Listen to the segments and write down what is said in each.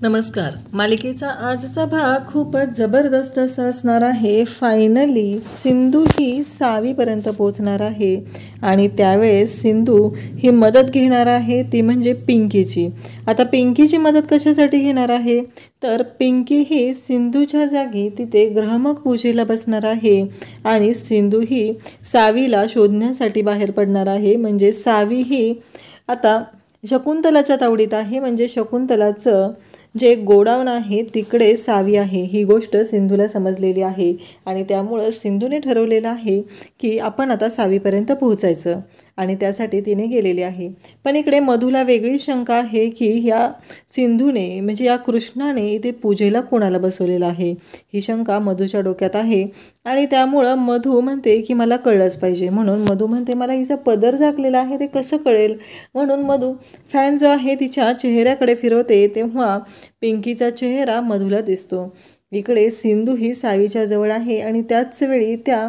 नमस्कार. मालिकेचा आजचा भाग खूपच जबरदस्त असा असणार आहे. फायनली सिंधू ही 6वी पर्यंत पोहोचणार आहे आणि त्यावेळेस सिंधू ही मदत घेणार आहे, ती म्हणजे पिंकीची. आता पिंकीची मदत कशासाठी घेणार आहे तर पिंकी ही सिंधूच्या जागी तिथे ग्रहमक पूजेला बसणार आहे आणि सिंधू ही 6वीला शोधण्यासाठी बाहेर पडणार आहे. म्हणजे 6वी ही आता शकुंतलाच्या तावडीत आहे. म्हणजे शकुंतलाचं जे गोडाऊन आहे तिकडे 6वी आहे ही गोष्ट सिंधूला समजलेली आहे आणि त्यामुळं सिंधूने ठरवलेलं आहे की आपण आता 6वीपर्यंत पोहोचायचं आणि त्यासाठी तिने गेलेली आहे. पण इकडे मधूला वेगळी शंका आहे की ह्या सिंधूने म्हणजे या कृष्णाने इथे पूजेला कोणाला बसवलेलं आहे, ही शंका मधूच्या डोक्यात आहे आणि त्यामुळं मधू म्हणते की मला कळलंच पाहिजे. म्हणून मधू म्हणते मला हिचा पदर झाकलेला आहे ते कसं कळेल. म्हणून मधू फॅन जो आहे तिच्या चेहऱ्याकडे फिरवते तेव्हा पिंकीचा चेहरा मधूला दिसतो. इकडे सिंधू ही 6वीच्या जवळ आहे आणि त्याच वेळी त्या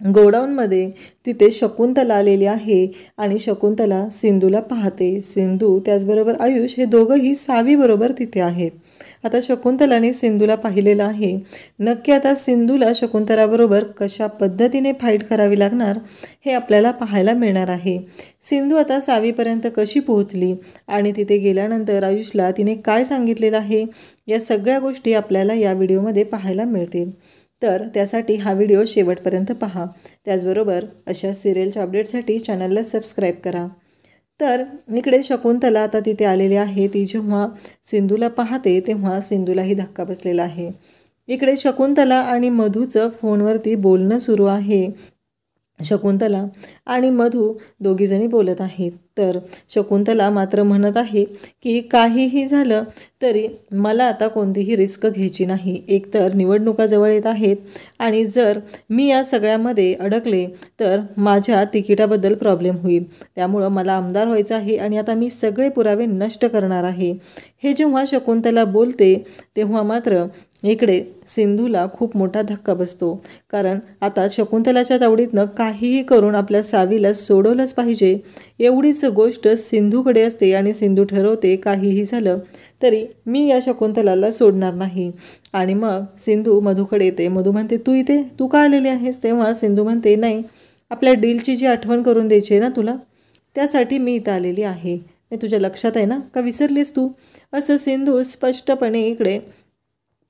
गोडाऊनमध्ये तिथे शकुंतला आलेली आहे आणि शकुंतला सिंधूला पाहते. सिंधू त्याचबरोबर आयुष हे दोघंही 6वी बरोबर तिथे आहेत. आता शकुंतलाने सिंधूला पाहिलेलं आहे. नक्की आता सिंधूला शकुंतलाबरोबर कशा पद्धतीने फाईट करावी लागणार हे आपल्याला पाहायला मिळणार आहे. सिंधू आता 6वीपर्यंत कशी पोहोचली आणि तिथे गेल्यानंतर आयुषला तिने काय सांगितलेलं आहे या सगळ्या गोष्टी आपल्याला या व्हिडिओमध्ये पाहायला मिळतील. तर त्यासाठी हा व्हिडिओ शेवटपर्यंत पहा. त्याचबरोबर अशा सिरियलच्या अपडेटसाठी चॅनलला सबस्क्राईब करा. तर इकडे शकुंतला आता तिथे आलेली आहे. ती जेव्हा सिंधूला पाहते तेव्हा सिंधूलाही धक्का बसलेला आहे. इकडे शकुंतला आणि मधूचं फोनवरती बोलणं सुरू आहे. शकुंतला आणि मधू दोघीजणी बोलत आहेत. तर शकुंतला मात्र म्हणत आहे की काहीही झालं तरी मला आता कोणतीही रिस्क घ्यायची नाही. एकतर निवडणुका जवळ येत आहेत आणि जर मी या सगळ्यामध्ये अडकले तर माझ्या तिकिटाबद्दल प्रॉब्लेम होईल. त्यामुळं मला आमदार व्हायचं आहे आणि आता मी सगळे पुरावे नष्ट करणार आहे. हे जेव्हा शकुंतला बोलते तेव्हा मात्र इकडे सिंधूला खूप मोठा धक्का बसतो. कारण आता शकुंतलाच्या तावडीतनं काहीही करून आपल्या 6वीला सोडवलंच पाहिजे एवढीच गोष्ट सिंधूकडे असते आणि सिंधू ठरवते काहीही झालं तरी मी या शकुंतलाला सोडणार नाही. आणि मग सिंधू मधूकडे येते. मधू म्हणते तू इथे तू का आलेली आहेस. तेव्हा सिंधू म्हणते नाही आपल्या डीलची जी आठवण करून द्यायची आहे ना तुला त्यासाठी मी इथं आलेली आहे. नाही तुझ्या लक्षात आहे ना का विसरलीस तू. असं सिंधू स्पष्टपणे इकडे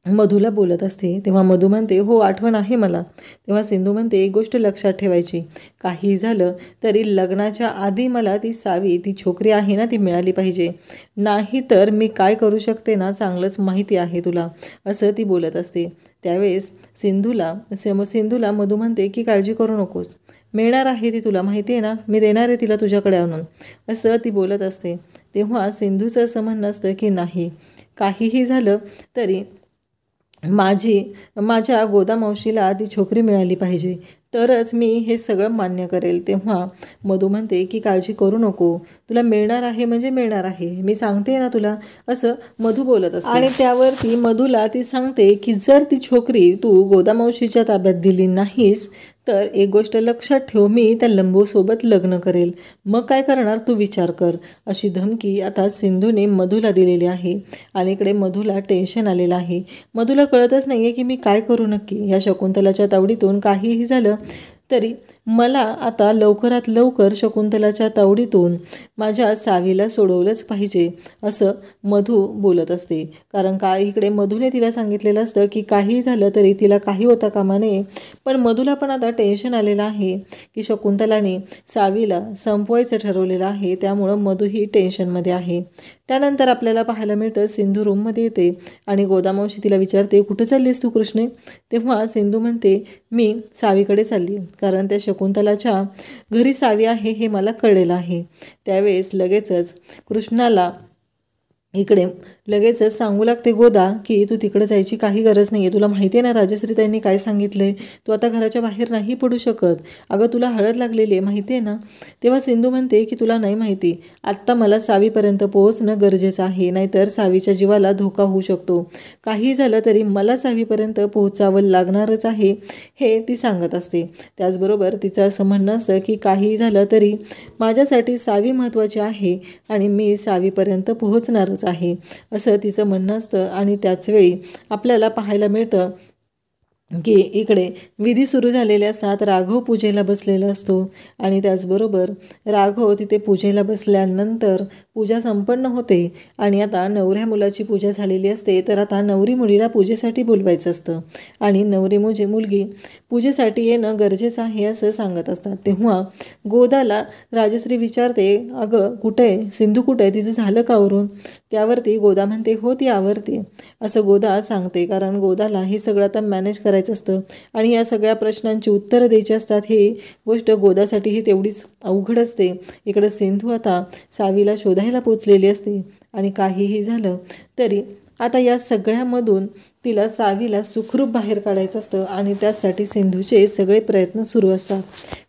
मधूला बोलत असते. तेव्हा मधू म्हणते हो आठवण आहे मला. तेव्हा सिंधू म्हणते एक गोष्ट लक्षात ठेवायची काही झालं तरी लग्नाच्या आधी मला ती 6वी ती छोकरी आहे ना ती मिळाली पाहिजे. नाही तर मी काय करू शकते ना चांगलंच माहिती आहे तुला असं ती बोलत असते. त्यावेळेस सिंधूला मधू म्हणते की काळजी करू नकोस मिळणार आहे ती तुला माहिती आहे ना मी देणार आहे तिला तुझ्याकडे आणून असं ती बोलत असते. तेव्हा सिंधूचं असं म्हणणं असतं की नाही काहीही झालं तरी माझ्या गोदामावशीला ती छोकरी मिळाली पाहिजे तरच मी हे सगळं मान्य करेल. तेव्हा मधू म्हणते की काळजी करू नको तुला मिळणार आहे म्हणजे मिळणार आहे मी सांगते ना तुला असं मधू बोलत असते. आणि त्यावरती मधूला ती सांगते की जर ती छोकरी तू गोदामावशीच्या ताब्यात दिली नाहीस तर एक गोष्ट लक्षात ठेव मी त्या लंबूसोबत लग्न करेल मग काय करणार तू विचार कर. अशी धमकी आता सिंधूने मधूला दिलेली आहे आणि इकडे मधूला टेन्शन आलेलं आहे. मधूला कळतच नाही आहे की मी काय करू नक्की. या शकुंतलाच्या तावडीतून काहीही झालं तरी मला आता लवकरात लवकर शकुंतलाच्या तावडीतून माझ्या 6वीला सोडवलंच पाहिजे असं मधू बोलत असते. कारण का इकडे मधूने तिला सांगितलेलं असतं की काही झालं तरी तिला काही होता कामा नये. पण मधूला पण आता टेन्शन आलेलं आहे की शकुंतलाने 6वीला संपवायचं ठरवलेलं आहे. त्यामुळं मधू ही टेन्शनमध्ये आहे. त्यानंतर आपल्याला पाहायला मिळतं सिंधू रूममध्ये येते आणि गोदामावशी तिला विचारते कुठं चाललीस तू कृष्णे. तेव्हा सिंधू म्हणते मी 6वीकडे चालली कारण त्या शकुंतलाच्या घरी 6वी आहे हे मला कळलेलं आहे. त्यावेळेस लगेचच कृष्णाला इकडे लगेचच सांगू लागते गोदा की तू तिकडे जायची काही गरज नाही आहे. तुला माहिती आहे ना राजश्री ताईंनी काय सांगितलं आहे तू आता घराच्या बाहेर नाही पडू शकत. अगं तुला हळद लागलेली आहे माहिती आहे ना. तेव्हा सिंधू म्हणते की तुला नाही माहिती आत्ता मला 6वीपर्यंत पोहोचणं गरजेचं आहे नाहीतर 6वीच्या जीवाला धोका होऊ शकतो. काही झालं तरी मला 6वीपर्यंत पोहोचावं लागणारच आहे हे ती सांगत असते. त्याचबरोबर तिचं असं म्हणणं असतं की काही झालं तरी माझ्यासाठी 6वी महत्त्वाची आहे आणि मी 6वीपर्यंत पोहोचणारच आहे असं तिचं म्हणणं असतं. आणि त्याचवेळी आपल्याला पाहायला मिळतं की इकडे विधी सुरू झालेले असतात. राघव पूजेला बसलेला असतो आणि त्याचबरोबर राघव तिथे पूजेला बसल्यानंतर पूजा संपन्न होते आणि आता नवऱ्या मुलाची पूजा झालेली असते. तर आता नवरी मुलीला पूजेसाठी बोलवायचं असतं आणि नवरी मुलगी पूजेसाठी येणं गरजेचं आहे असं सांगत असतात. तेव्हा गोदाला राजश्री विचारते, अगं कुठे आहे सिंधू, कुठे आहे, तिचं झालं का आवरून? त्यावरती गोदा म्हणते, हो ती आवरते असं गोदा सांगते. कारण गोदाला हे सगळं आता मॅनेज करायचं असतं आणि या सगळ्या प्रश्नांची उत्तरं द्यायची असतात. ही गोष्ट गोदासाठीही तेवढीच अवघड असते. इकडं सिंधू आता सावीला शोधायला पोचलेली असते आणि काहीही झालं तरी आता या सगळ्यामधून तिला सावीला सुखरूप बाहेर काढायचं असतं आणि त्यासाठी सिंधूचे सगळे प्रयत्न सुरू असतात.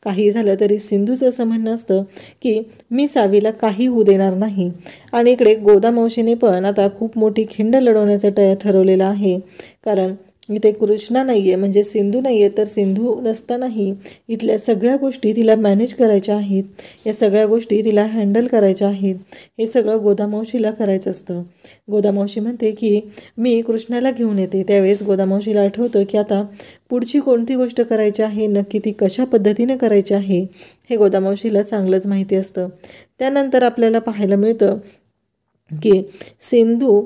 काही झालं तरी सिंधूचं असं म्हणणं असतं की मी सावीला काही होऊ देणार नाही. आणि इकडे गोदा मावशीने पण आता खूप मोठी खिंड लढवण्याचं ठरवलेलं आहे. कारण इथे कृष्णा नाही आहे, म्हणजे सिंधू नाही आहे, तर सिंधू नसतानाही इथल्या सगळ्या गोष्टी तिला मॅनेज करायच्या आहेत. या सगळ्या गोष्टी तिला हँडल करायच्या आहेत. हे सगळं गोदामावशीला करायचं असतं. गोदामावशी म्हणते की मी कृष्णाला घेऊन येते. त्यावेळेस गोदामावशीला आठवतं की आता पुढची कोणती गोष्ट करायची आहे, नक्की ती कशा पद्धतीने करायची आहे हे गोदामावशीला चांगलंच माहिती असतं. त्यानंतर आपल्याला पाहायला मिळतं की सिंधू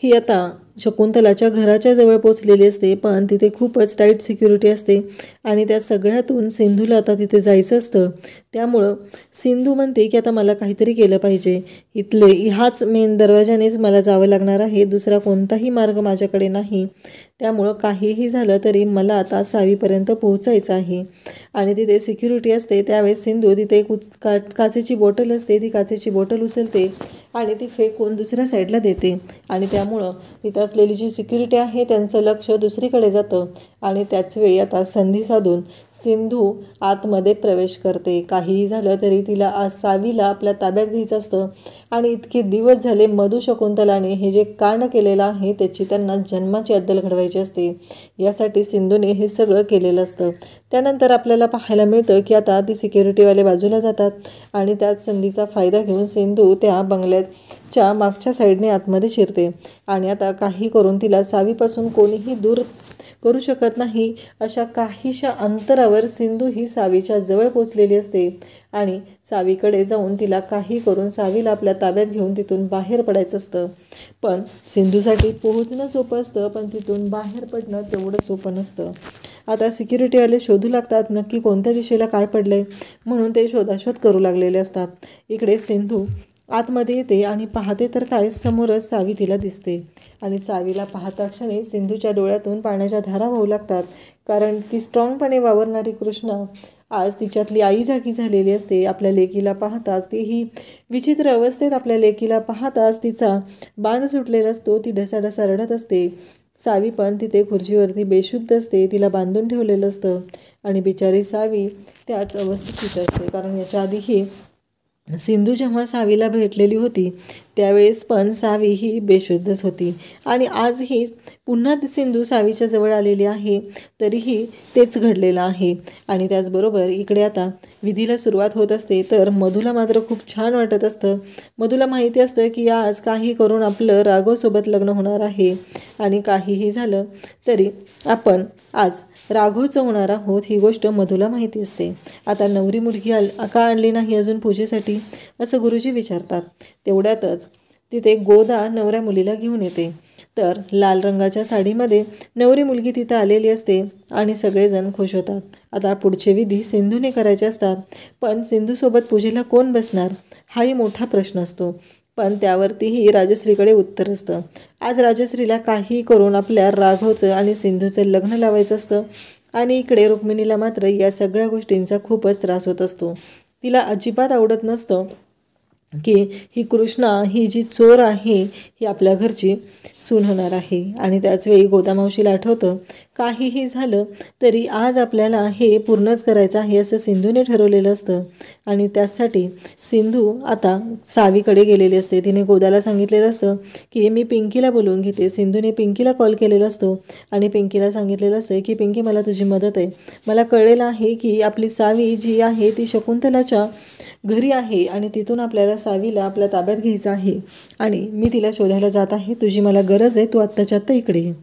ही आता शकुंतलाच्या घराच्या जवळ पोचलेली असते. पण तिथे खूपच टाईट सिक्युरिटी असते आणि त्या सगळ्यातून सिंधूला आता तिथे जायचं असतं. त्यामुळं सिंधू म्हणते की आता मला काहीतरी केलं पाहिजे. ह्याच मेन दरवाजानेच मला जावं लागणार आहे, दुसरा कोणताही मार्ग माझ्याकडे नाही. त्यामुळं काहीही झालं तरी मला आता सावीपर्यंत पोहोचायचं आहे. आणि तिथे सिक्युरिटी असते. त्यावेळेस सिंधू तिथे एक काचेची बॉटल असते, ती काचेची बॉटल उचलते आणि ती फेकून दुसऱ्या साईडला देते. आणि त्यामुळं तिथं असलेली जी सिक्युरिटी आहे त्यांचं लक्ष दुसरीकडे जातं. आणि त्याचवेळी आता संधी साधून सिंधू आतमध्ये प्रवेश करते. काहीही झालं तरी तिला आज सावीला आपल्या ताब्यात घ्यायचं असतं. आणि इतके दिवस झाले मधु शकुंतलाने हे जे कांड केलेलं आहे त्याची त्यांना जन्माची अद्दल घडवायची असते. यासाठी सिंधूने हे सगळं केलेलं असतं. त्यानंतर आपल्याला पाहायला मिळतं की आता ती सिक्युरिटीवाले बाजूला जातात आणि त्याच संधीचा फायदा घेऊन सिंधू त्या बंगल्याच्या मागच्या साईडने आतमध्ये शिरते. आणि आता काही करून तिला सावीपासून कोणीही दूर करू शकत नाही अशा काहीशा अंतरावर सिंधू ही सावीच्या जवळ पोचलेली असते. आणि सावीकडे जाऊन तिला काही करून सावीला आपल्या ताब्यात घेऊन तिथून बाहेर पडायचं असतं. पण सिंधूसाठी पोहोचणं सोपं असतं, पण तिथून बाहेर पडणं तेवढं सोपं नसतं. आता सिक्युरिटीवाले शोधू लागतात नक्की कोणत्या दिशेला काय पडलंय, म्हणून ते शोधाशोध करू लागलेले असतात. इकडे सिंधू आतमध्ये येते आणि पाहते तर काय, समोरच सावी तिला दिसते. आणि सावीला पाहता क्षणी सिंधूच्या डोळ्यातून पाण्याच्या धारा वाहू लागतात. कारण ती स्ट्रॉंगपणे वावरणारी कृष्णा आज तिच्यातली आई जागी झालेली असते. आपल्या लेकीला पाहताच तीही विचित्र अवस्थेत आपल्या लेकीला पाहताच तिचा बांध सुटलेला असतो. ती ढसाढसा रडत असते. सावी पण तिथे खुर्चीवरती बेशुद्ध असते, तिला बांधून ठेवलेलं असतं. आणि बिचारी सावी त्याच अवस्थेत असते. कारण याच्या आधीही सिंधू जेव्हा सावीला भेटलेली होती त्यावेळेस पण सावी ही बेशुद्धच होती. आणि आजही पुन्हा सिंधू सावीच्या जवळ आलेली आहे, तरीही तेच घडलेलं आहे. आणि त्याचबरोबर इकडे आता विधीला सुरुवात होत असते. तर मधूला मात्र खूप छान वाटत असतं. मधूला माहिती असतं की आज काही करून आपलं राघवसोबत लग्न होणार आहे. आणि काहीही झालं तरी आपण आज राघवचं होणार आहोत ही गोष्ट मधूला माहिती असते. आता नवरी मुलगी का आणली नाही अजून पूजेसाठी असं गुरुजी विचारतात. तेवढ्यातच तिथे गोदा नवऱ्या मुलीला घेऊन येते. तर लाल रंगाच्या साडीमध्ये नवरी मुलगी तिथं आलेली असते आणि सगळेजण खुश होतात. आता पुढचे विधी सिंधूने करायचे असतात. पण सिंधूसोबत पूजेला कोण बसणार हाही मोठा प्रश्न असतो. पण त्यावरतीही राजश्रीकडे उत्तर असतं. आज राजश्रीला काही करून आपल्या राघवचं आणि सिंधूचं लग्न लावायचं असतं. आणि इकडे रुक्मिणीला मात्र या सगळ्या गोष्टींचा खूपच त्रास होत असतो. तिला अजिबात आवडत नसतं की ही कृष्णा ही जी चोर आहे ही आपल्या घरची सून होणार आहे. आणि त्याचवेळी गोदामावशीला आठवतं काहीही झालं तरी आज आपल्याला हे पूर्णच करायचं आहे असं सिंधूने ठरवलेलं असतं. आणि त्यासाठी सिंधू आता सावीकडे गेलेली असते. तिने गोदाला सांगितलेलं असतं की मी पिंकीला बोलवून घेते. सिंधूने पिंकीला कॉल केलेला असतो आणि पिंकीला सांगितलेलं असतं की पिंकी, मला तुझी मदत आहे. मला कळलेलं आहे की आपली सावी जी आहे ती शकुंतलाच्या घरी आहे आणि तिथून आपल्याला सावीला आपल्या ताब्यात घ्यायचं आहे आणि मी तिला शोधायला जात आहे. तुझी मला गरज आहे, तू आत्ताच्या आत्ता इकडे ये,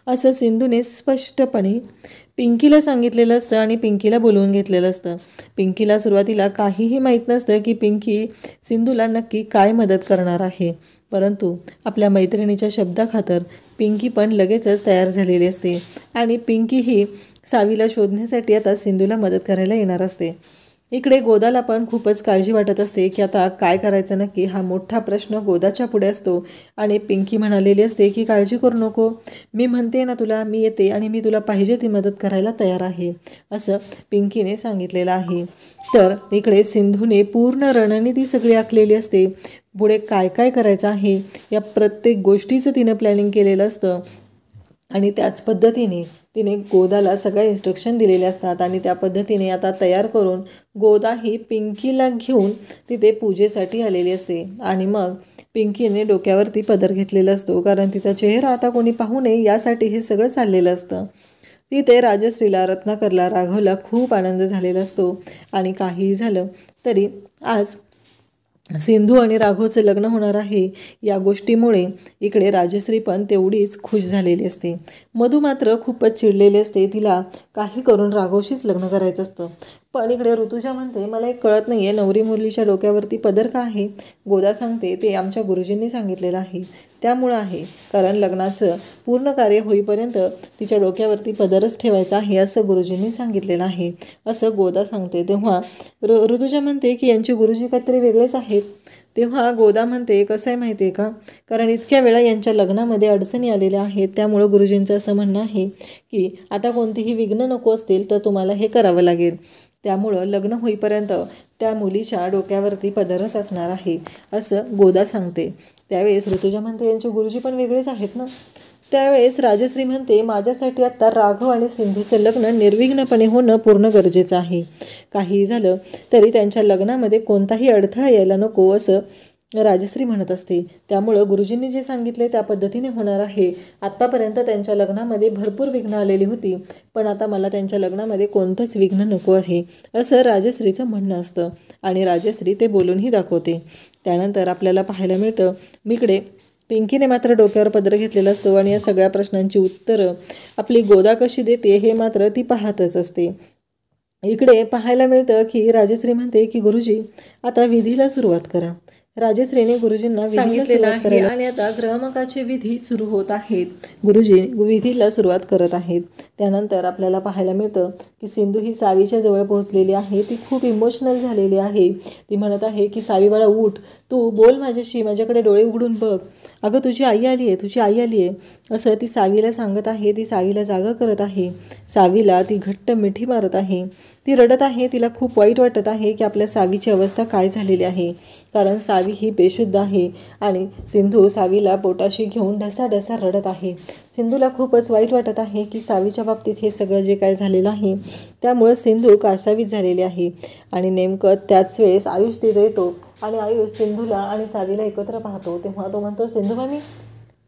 असं सिंधूने स्पष्टपणे पिंकीला सांगितलेलं असतं आणि पिंकीला बोलवून घेतलेलं असतं. पिंकीला सुरुवातीला काहीही माहीत नसतं की पिंकी सिंधूला नक्की काय मदत करणार आहे. परंतु आपल्या मैत्रिणीच्या शब्दाखातर पिंकी पण लगेचच तयार झालेली असते आणि पिंकी ही सावीला शोधण्यासाठी आता सिंधूला मदत करायला येणार असते. इकडे गोदाला पण खूपच काळजी वाटत असते की आता काय करायचं नक्की, हा मोठा प्रश्न गोदाच्या पुढे असतो. आणि पिंकी म्हणालेली असते की काळजी करू नको, मी म्हणते ना तुला, मी येते आणि मी तुला पाहिजे ती मदत करायला तयार आहे, असं पिंकीने सांगितलेलं आहे. तर इकडे सिंधूने पूर्ण रणनीती सगळी आखलेली असते. पुढे काय काय करायचं आहे या प्रत्येक गोष्टीचं तिनं प्लॅनिंग केलेलं असतं आणि त्याच पद्धतीने तिने गोदाला सगळ्या इन्स्ट्रक्शन दिलेले असतात. आणि त्या पद्धतीने आता तयार करून गोदा ही पिंकीला घेऊन तिथे पूजेसाठी आलेली असते. आणि मग पिंकीने डोक्यावरती पदर घेतलेला असतो, कारण तिचा चेहरा आता कोणी पाहू नये यासाठी हे सगळं चाललेलं असतं. तिथे राजश्रीला, रत्नाकरला, राघवला खूप आनंद झालेला असतो. आणि काहीही झालं तरी आज सिंधू आणि राघवचं लग्न होणार आहे या गोष्टीमुळे इकडे राजश्री पण तेवढीच खुश झालेली असते. मधू मात्र खूपच चिडलेली असते. तिला काही करून राघवशीच लग्न करायचं असतं. पण इकडे ऋतुजा म्हणते, मला एक कळत नाही आहे, नवरी मुलीच्या डोक्यावरती पदर का आहे. गोदा सांगते, ते आमच्या गुरुजींनी सांगितलेलं आहे, त्यामुळं आहे, कारण लग्नाचं पूर्ण कार्य होईपर्यंत तिच्या डोक्यावरती पदरच ठेवायचा आहे असं गुरुजींनी सांगितलेलं आहे, असं गोदा सांगते. तेव्हा ऋतुजा म्हणते की यांचे गुरुजी काहीतरी वेगळेच आहेत. तेव्हा गोदा म्हणते, कसं आहे माहिती आहे का, कारण इतक्या वेळा यांच्या लग्नामध्ये अडचणी आलेल्या आहेत, त्यामुळं गुरुजींचं असं म्हणणं आहे की आता कोणतीही विघ्न नको असतील तर तुम्हाला हे करावं लागेल. त्यामुळं लग्न होईपर्यंत त्या मुलीच्या डोक्यावरती पदरच असणार आहे असं गोदा सांगते. त्यावेळेस ऋतुजा म्हणते, यांचे गुरुजी पण वेगळेच आहेत ना. त्यावेळेस राजश्री म्हणते, माझ्यासाठी आत्ता राघव आणि सिंधूचं लग्न निर्विघ्नपणे होणं पूर्ण गरजेचं आहे. काहीही झालं तरी त्यांच्या लग्नामध्ये कोणताही अडथळा यायला नको असं राजश्री म्हणत असते. त्यामुळं गुरुजींनी जे सांगितले त्या पद्धतीने होणार आहे. आत्तापर्यंत त्यांच्या लग्नामध्ये भरपूर विघ्न आलेली होती, पण आता मला त्यांच्या लग्नामध्ये कोणतंच विघ्न नको आहे असं राजश्रीचं म्हणणं असतं. आणि राजश्री ते बोलूनही दाखवते. त्यानंतर आपल्याला पाहायला मिळतं, इकडे पिंकीने मात्र डोक्यावर पदर घेतलेला असतो आणि या सगळ्या प्रश्नांची उत्तरं आपली गोदा कशी देते हे मात्र ती पाहतच असते. इकडे पाहायला मिळतं की राजश्री म्हणते की गुरुजी आता विधीला सुरुवात करा. राजश्रीने गुरुजींना सांगितलेलं आहे आणि आता ग्रहमकाचे विधी सुरू होत आहेत. गुरुजी विधीला सुरुवात करत आहेत. त्यानंतर आपल्याला पाहायला मिळतं की सिंधू ही सावीच्या जवळ पोहोचलेली आहे. ती खूप इमोशनल झालेली आहे. ती म्हणत आहे की सावी बाळा उठ, तू बोल माझ्याशी, माझ्याकडे डोळे उघडून बघ, अगं तुझी आई आली आहे, तुझी आई आली आहे असं ती सावीला सांगत आहे. ती सावीला जागा करत आहे. सावीला ती घट्ट मिठी मारत आहे. ती रडत आहे. तिला खूप वाईट वाटत आहे की आपल्या सावीची अवस्था काय झालेली आहे, कारण सावी ही बेशुद्ध आहे आणि सिंधू सावीला पोटाशी घेऊन ढसाढसा रडत आहे. सिंधूला खूपच वाईट वाटत आहे की सावीच्या बाबतीत हे सगळं जे काय झालेलं आहे त्यामुळं सिंधू कासावीस झालेली आहे. आणि नेमकं त्याच वेळेस आयुष तिथे येतो आणि आयुष सिंधूला आणि सावीला एकत्र पाहतो. तेव्हा तो म्हणतो, सिंधू मामी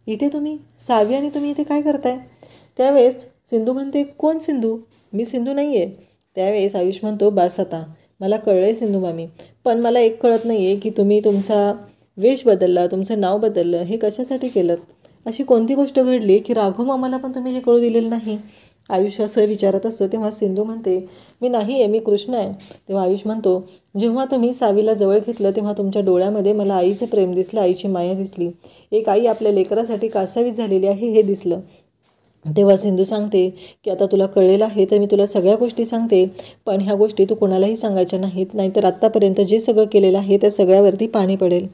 इथे तुम्ही, सावी आणि तुम्ही इथे काय करताय. त्यावेळेस सिंधू म्हणते, कोण सिंधू, मी सिंधू नाही आहे. त्यावेळेस आयुष म्हणतो, बास आता, मला कळलं आहे सिंधू मामी, पण मला एक कळत नाही आहे की तुम्ही तुमचा वेश बदलला, तुमचं नाव बदललं, हे कशासाठी केलं. अशी कोणती गोष्ट घडली की राघव मामाला पण तुम्ही हे कळू दिलेलं नाही. आयुष असं विचारत असतो. तेव्हा सिंधू म्हणते, मी नाही आहे, मी कृष्ण आहे. तेव्हा आयुष म्हणतो, जेव्हा तुम्ही सावीला जवळ घेतलं तेव्हा तुमच्या डोळ्यामध्ये मला आईचं प्रेम दिसलं, आईची माया दिसली, एक आई आपल्या लेकरासाठी कासावीस झालेली आहे हे दिसलं. तेव्हा सिंधू सांगते की आता तुला कळलेलं आहे तर मी तुला सगळ्या गोष्टी सांगते, पण ह्या गोष्टी तू कोणालाही सांगायच्या नाहीत, नाहीतर आत्तापर्यंत जे सगळं केलेलं आहे त्या सगळ्यावरती पाणी पडेल.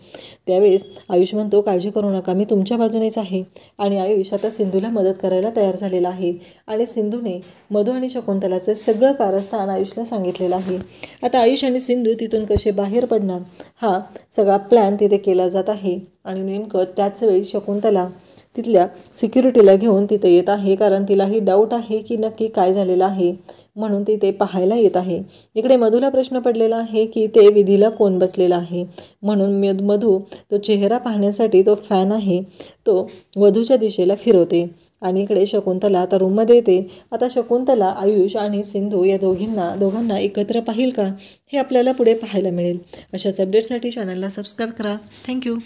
त्यावेळेस आयुष म्हणतो, काळजी करू नका, मी तुमच्या बाजूनेच आहे. आणि आयुष आता सिंधूला मदत करायला तयार झालेला आहे. आणि सिंधूने मधू आणि शकुंतलाचं सगळं कारस्थान आयुषला सांगितलेलं आहे. आता आयुष आणि सिंधू तिथून कसे बाहेर पडणार हा सगळा प्लॅन तिथे केला जात आहे. आणि नेमकं त्याच वेळी शकुंतला तिथल्या सिक्युरिटीला घेऊन तिथे येत आहे, कारण तिलाही डाऊट आहे की नक्की काय झालेलं आहे, म्हणून ती ते पाहायला येत आहे. इकडे मधूला प्रश्न पडलेला आहे की ते विधीला कोण बसलेला आहे, म्हणून मधू तो चेहरा पाहण्यासाठी तो फॅन आहे तो वधूच्या दिशेला फिरवते. आणि इकडे शकुंतला आता रूममध्ये येते. आता शकुंतला आयुष आणि सिंधू या दोघांना एकत्र पाहिल का, हे आपल्याला पुढे पाहायला मिळेल. अशाच अपडेटसाठी चॅनलला सबस्क्राईब करा. थँक्यू.